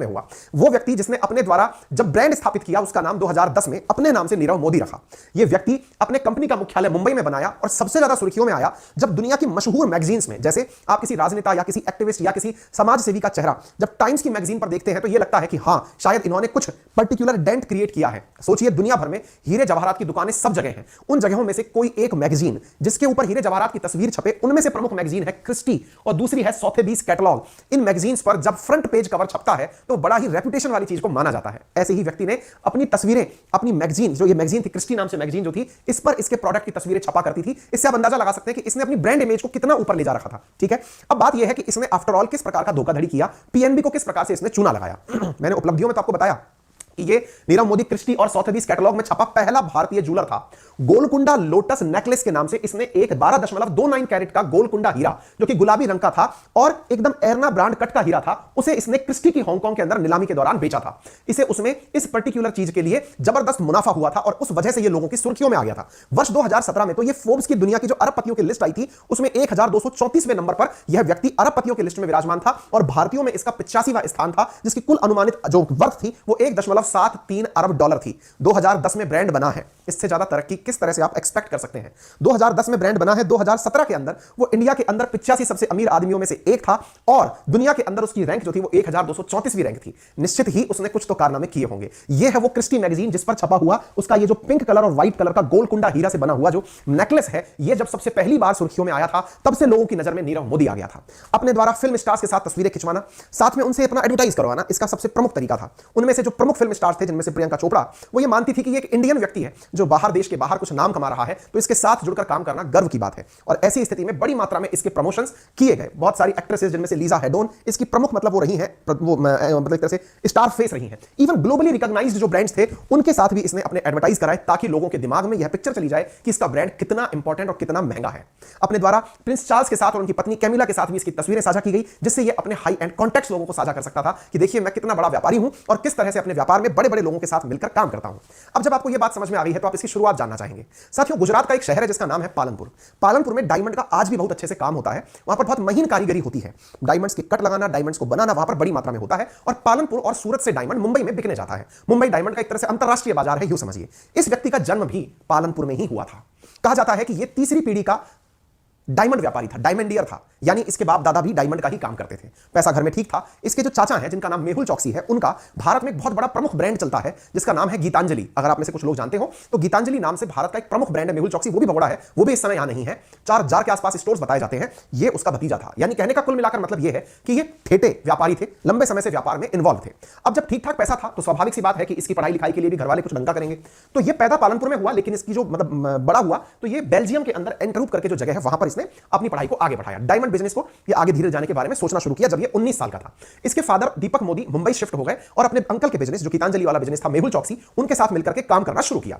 में हुआ। वो व्यक्ति जिसने अपने द्वारा जब ब्रांड स्थापित किया उसका नाम 2010 में अपने नाम से नीरव मोदी रखा। यह व्यक्ति अपने कंपनी का मुख्यालय मुंबई में बनाया और सबसे ज्यादा सुर्खियों में आया जब दुनिया की मशहूर मैगजीन्स में, जैसे आप किसी राजनेता या किसी एक्टिविस्ट या किसी समाज सेवी का चेहरा जब टाइम्स की मैगजीन पर देखते हैं तो यह लगता है कि हां शायद इन्होंने कुछ पर्टिकुलर डेंट क्रिएट किया है। सोचिए दुनिया भर में हीरे जवाहरात की दुकानें सब जगह हैं, उन जगहों में से कोई एक मैगजीन जिसके ऊपर हीरे जवाहरात की तस्वीर छपे, उनमें से प्रमुख मैगजीन है क्रिस्टी और दूसरी है सोथेबीस कैटलॉग। इन मैगजीन्स पर जब फ्रंट पेज कवर छपता है तो बड़ा ही रेपुटेशन वाली चीज को माना जाता है। ऐसे ही व्यक्ति ने अपनी तस्वीरें, अपनी मैगजीन, जो ये मैगजीन थी क्रिस्टी नाम से मैगजीन जो थी, इस पर इसके प्रोडक्ट की तस्वीरें छपा करती थी। इससे आप अंदाजा लगा सकते हैं कि इसने अपनी ब्रांड इमेज को कितना ऊपर ले जा रखा था। ठीक है, अब बात यह है कि इसने आफ्टर ऑल किस प्रकार का धोखाधड़ी किया, पीएनबी को किस प्रकार से इसने चूना लगाया। मैंने उपलब्धियों में तो आपको बताया कि ये नीरव मोदी क्रिस्टी और सोथेबीस कैटलॉग में छपा पहला भारतीय ज्वेलर था। गोलकुंडा लोटस नेकलेस के नाम से इसने एक 12.29 कैरेट का गोलकुंडा हीरा जो कि गुलाबी रंग का था और एकदम एरना ब्रांड कट का हीरा था, उसे इसने क्रिस्टी की हांगकांग के अंदर नीलामी के दौरान बेचा था। इसे उसमें इस पर्टिकुलर चीज के लिए जबरदस्त मुनाफा हुआ था और उस वजह से ये लोगों की सुर्खियों में आ गया था। वर्ष 2017 में तो ये फोर्ब्स की दुनिया की जो अरबपतियों की लिस्ट आई थी उसमें 1234वें नंबर पर यह व्यक्ति अरबपतियों की लिस्ट में विराजमान था और भारतीयों में इसका 85वां स्थान था, जिसकी कुल अनुमानित जो वर्थ थी वो 1.73 अरब डॉलर थी। 2010 में ब्रांड बना है, इससे ज्यादा तरक्की किस तरह से आप एक्सपेक्ट कर सकते हैं। 2010 में ब्रांड बना है, 2017 के अंदर वो इंडिया के अंदर 85 सबसे अमीर आदमियों में से एक था और दुनिया के अंदर उसकी रैंक जो थी वो 1234वीं रैंक थी। निश्चित ही उसने कुछ तो कारनामे किए होंगे। ये है वो क्रिस्टी मैगजीन जिस पर छपा हुआ उसका ये जो पिंक कलर और व्हाइट कलर का गोलकुंडा हीरा से बना हुआ जो नेकलेस है, ये जब सबसे पहली बार सुर्खियों में आया था तब से लोगों की नजर में नीरव मोदी आ गया था। अपने द्वारा फिल्म स्टार्स के साथ तस्वीरें खिंचवाना, साथ में उनसे अपना एडवर्टाइज करवाना, इसका सबसे प्रमुख तरीका था। उनमें से जो प्रमुख फिल्म स्टार्स थे जिनमें से प्रियंका चोपड़ा, वो ये मानती थी कि ये एक इंडियन व्यक्ति है जो बाहर देश के बाहर कुछ नाम कमा रहा है, तो इसके साथ जुड़कर काम करना गर्व की बात है। और ऐसी स्थिति में बड़ी मात्रा में इसके प्रमोशंस किए गए। बहुत सारी एक्ट्रेसेस जिनमें से लीजा हेडोन इसकी प्रमुख मतलब वो रही हैं, वो मतलब एक तरह से स्टार फेस रही हैं। इवन ग्लोबली रिकॉग्नाइज्ड जो ब्रांड्स थे उनके साथ भी इसने अपने एडवर्टाइज कराए ताकि लोगों के दिमाग में यह पिक्चर चली जाए कि इसका ब्रांड कितना इंपॉर्टेंट और कितना महंगा है। अपने द्वारा प्रिंस चार्ल्स के साथ और उनकी पत्नी कैमिला के साथ भी इसकी तस्वीरें साझा की गई, जिससे ये अपने हाई एंड कॉन्टैक्ट्स लोगों को साझा कर सकता था कि देखिए मैं कितना बड़ा व्यापारी हूं और किस तरह से अपने व्यापार में बड़े बड़े लोगों के साथ मिलकर काम करता हूं। अब जब आपको यह बात समझ में आ गई है तो आप इसकी शुरुआत जानना चाहेंगे। साथियों, गुजरात का एक शहर है जिसका नाम है पालनपुर। पालनपुर में डायमंड का आज भी बहुत अच्छे से काम होता है। वहां पर बहुत महीन कारीगरी होती है। डायमंड्स की कट लगाना, डायमंड्स को बनाना वहां पर बड़ी मात्रा में होता है और पालनपुर और सूरत से डायमंड मुंबई में बिकने जाता है। मुंबई डायमंड का एक तरह से अंतरराष्ट्रीय बाजार है, यूं समझिए। इस व्यक्ति का जन्म भी पालनपुर में ही हुआ था। कहा जाता है कि यह तीसरी पीढ़ी का डायमंड व्यापारी था, डायमंडियर था, यानी इसके बाप दादा भी डायमंड का ही काम करते थे। पैसा घर में ठीक था। इसके जो चाचा हैं जिनका नाम मेहुल चौकसी है, उनका भारत में एक बहुत बड़ा प्रमुख ब्रांड चलता है जिसका नाम है गीतांजलि। अगर आप में से कुछ लोग जानते हो तो गीतांजलि नाम से भारत का एक प्रमुख ब्रांड है मेहुल चौकसी, वो भी भगोड़ा है, वो भी इस समय यहां नहीं है। 4,000 के आसपास स्टोर्स बताए जाते हैं। ये उसका भतीजा था। यानी कहने का कुल मिलाकर मतलब यह है कि ये ठेठे व्यापारी थे, लंबे समय से व्यापार में इन्वॉल्व थे। अब जब ठीक ठाक पैसा था तो स्वाभाविक सी बात है कि इसकी पढ़ाई लिखाई के लिए भी घर वाले कुछ डंका करेंगे। तो ये पैदा पालनपुर में हुआ, लेकिन इसकी जो मतलब बड़ा हुआ तो ये बेल्जियम के अंदर एंटरूप करके जो जगह है वहां पर इसने अपनी पढ़ाई को आगे बढ़ाया। डायमंड बिजनेस को ये आगे धीरे जाने के बारे में सोचना शुरू किया जब ये 19 साल का था। इसके फादर दीपक मोदी मुंबई शिफ्ट हो गए और अपने अंकल के बिजनेस जो गीतांजलि वाला बिजनेस था मेहुल चौकसी, उनके साथ मिलकर के काम करना शुरू किया।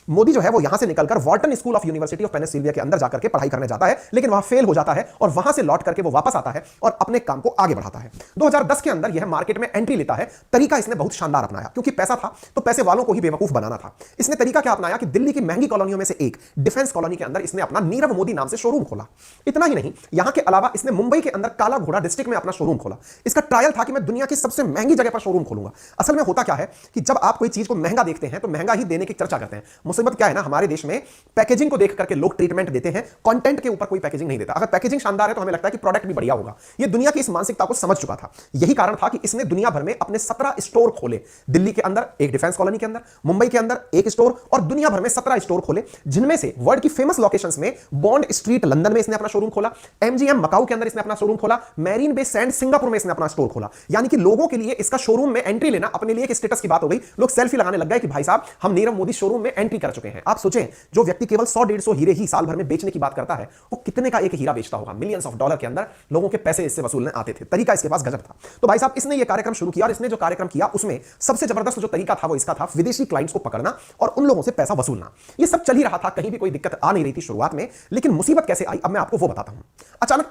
मोदी जो है वो यहां से निकलकर Wharton School of University of Pennsylvania के अंदर जाकर के पढ़ाई करने जाता है, लेकिन वहां फेल हो जाता है और वहां से लौट करके वो वापस आता है और अपने काम को आगे बढ़ाता है। 2010 के अंदर यह मार्केट में एंट्री लेता है। तरीका इसने बहुत शानदार अपनाया, क्योंकि पैसा था तो पैसे वालों को ही बेवकूफ बनाना था। इसने तरीका क्या अपनाया कि दिल्ली की महंगी कॉलोनियों में से एक डिफेंस कॉलोनी के अंदर इसने अपना नीरव मोदी नाम से शोरूम खोला। इतना ही नहीं, यहां के अलावा इसने मुंबई के अंदर काला घोड़ा डिस्ट्रिक्ट में अपना शोरूम खोला। इसका ट्रायल था कि मैं दुनिया की सबसे महंगी जगह पर शोरूम खोलूंगा। असल में होता क्या है कि जब आप कोई चीज को महंगा देखते हैं तो महंगा ही देने की चर्चा करते हैं। मुसीबत क्या है ना, हमारे देश में पैकेजिंग को देख करके लोग ट्रीटमेंट देते हैं, कंटेंट के ऊपर कोई पैकेजिंग नहीं देता। अगर पैकेजिंग शानदार है तो हमें लगता है कि प्रोडक्ट भी बढ़िया होगा। ये दुनिया की इस मानसिकता को समझ चुका था। यही कारण था कि इसने दुनिया भर में अपने 17 स्टोर खोले। दिल्ली के अंदर एक डिफेंस कॉलोनी के अंदर, मुंबई के अंदर एक स्टोर और दुनिया भर में 17 स्टोर खोले, जिनमें से वर्ल्ड की फेमस लोकेशंस में बॉन्ड स्ट्रीट लंदन में इसने अपना शोरूम खोला, एमजीएम मकाऊ के अंदर इसने अपना शोरूम खोला, मैरीन बे सैंड सिंगापुर में इसने अपना स्टोर खोला। यानी कि लोगों के लिए इसका शोरूम में एंट्री लेना अपने लिए एक स्टेटस की बात हो गई। लोग सेल्फी लगाने लग गए कि भाई साहब हम नीरव मोदी शोरूम में एंट्री कर चुके हैं। आप सोचें, जो व्यक्ति केवल 100-150 हीरे ही साल भर में बेचने की बात करता है, वो कितने का एक हीरा बेचता होगा। मिलियंस ऑफ डॉलर के अंदर लोगों के पैसे इससे वसूलने आते थे। तरीका इसके पास गजब था। तो भाई साहब इसने ये कार्यक्रम शुरू किया और इसने जो कार्यक्रम किया उसमें सबसे जबरदस्त जो तरीका था वो इसका था विदेशी क्लाइंट्स को पकड़ना और उन लोगों से पैसा वसूलना। ये सब चल ही रहा था, कहीं भी कोई दिक्कत आ नहीं रही थी शुरुआत में। लेकिन मुसीबत कैसे आई अब मैं आपको वो बताता हूं। अचानक